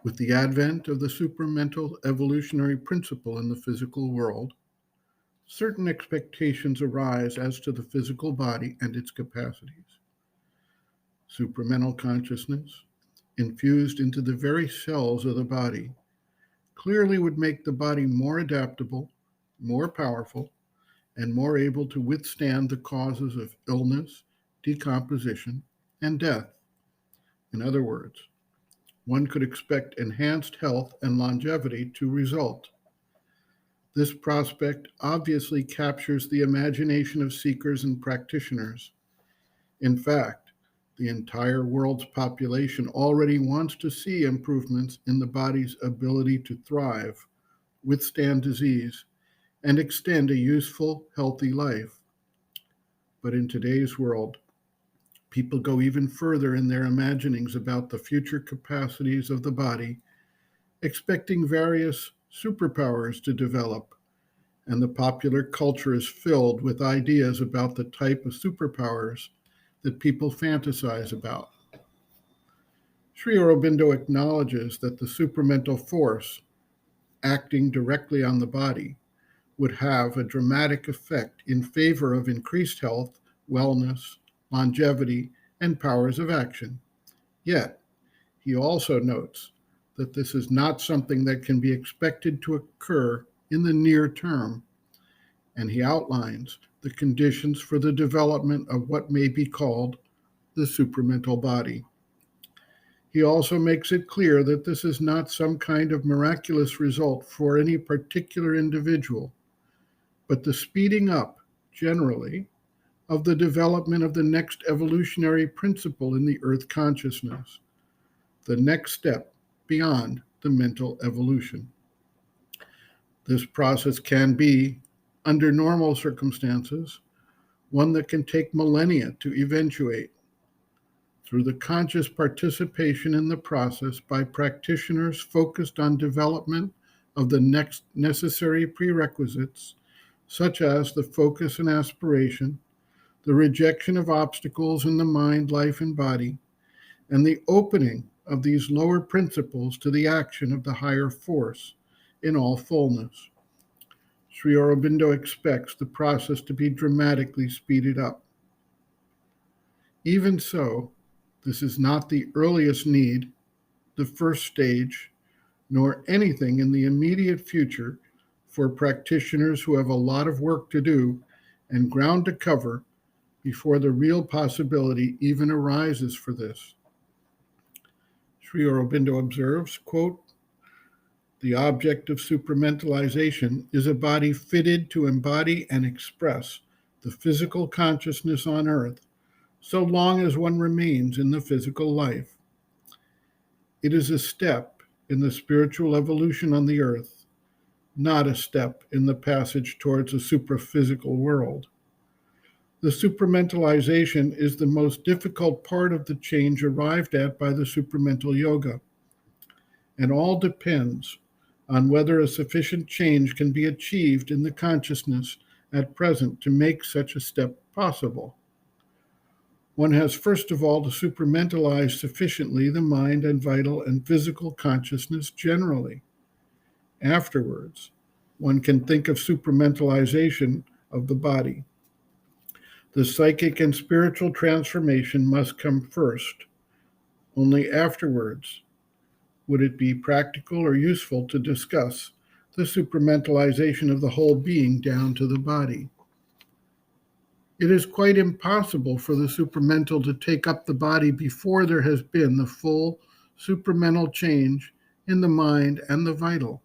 With the advent of the supramental evolutionary principle in the physical world, certain expectations arise as to the physical body and its capacities. Supramental consciousness, infused into the very cells of the body, clearly would make the body more adaptable, more powerful, and more able to withstand the causes of illness, decomposition, and death. In other words, one could expect enhanced health and longevity to result. This prospect obviously captures the imagination of seekers and practitioners. In fact, the entire world's population already wants to see improvements in the body's ability to thrive, withstand disease, and extend a useful, healthy life. But in today's world, people go even further in their imaginings about the future capacities of the body, expecting various superpowers to develop, and the popular culture is filled with ideas about the type of superpowers that people fantasize about. Sri Aurobindo acknowledges that the supramental force acting directly on the body would have a dramatic effect in favor of increased health, wellness, longevity, and powers of action. Yet, he also notes that this is not something that can be expected to occur in the near term, and he outlines the conditions for the development of what may be called the supramental body. He also makes it clear that this is not some kind of miraculous result for any particular individual, but the speeding up, generally, of the development of the next evolutionary principle in the earth consciousness, the next step beyond the mental evolution. This process can be, under normal circumstances, one that can take millennia to eventuate. Through the conscious participation in the process by practitioners focused on development of the next necessary prerequisites, such as the focus and aspiration, the rejection of obstacles in the mind, life, and body, and the opening of these lower principles to the action of the higher force in all fullness. Sri Aurobindo expects the process to be dramatically speeded up. Even so, this is not the earliest need, the first stage, nor anything in the immediate future for practitioners who have a lot of work to do and ground to cover before the real possibility even arises for this. Sri Aurobindo observes, quote, "The object of supramentalization is a body fitted to embody and express the physical consciousness on earth, so long as one remains in the physical life. It is a step in the spiritual evolution on the earth, not a step in the passage towards a supraphysical world. The supramentalization is the most difficult part of the change arrived at by the supramental yoga, and all depends on whether a sufficient change can be achieved in the consciousness at present to make such a step possible. One has first of all to supramentalize sufficiently the mind and vital and physical consciousness generally. Afterwards, one can think of supramentalization of the body. The psychic and spiritual transformation must come first. Only afterwards would it be practical or useful to discuss the supramentalization of the whole being down to the body. It is quite impossible for the supramental to take up the body before there has been the full supramental change in the mind and the vital.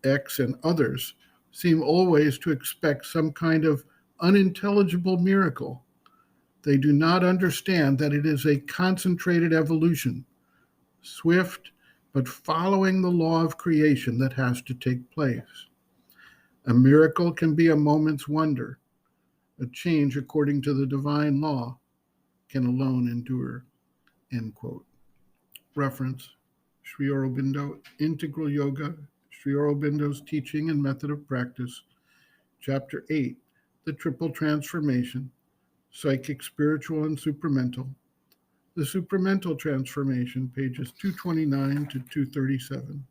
X and others seem always to expect some kind of unintelligible miracle. They do not understand that it is a concentrated evolution, swift, but following the law of creation that has to take place. A miracle can be a moment's wonder. A change according to the divine law can alone endure." End quote. Reference, Sri Aurobindo, Integral Yoga, Sri Aurobindo's Teaching and Method of Practice, Chapter 8, The Triple Transformation, Psychic, Spiritual, and Supramental, The supramental transformation, pages 229 to 237.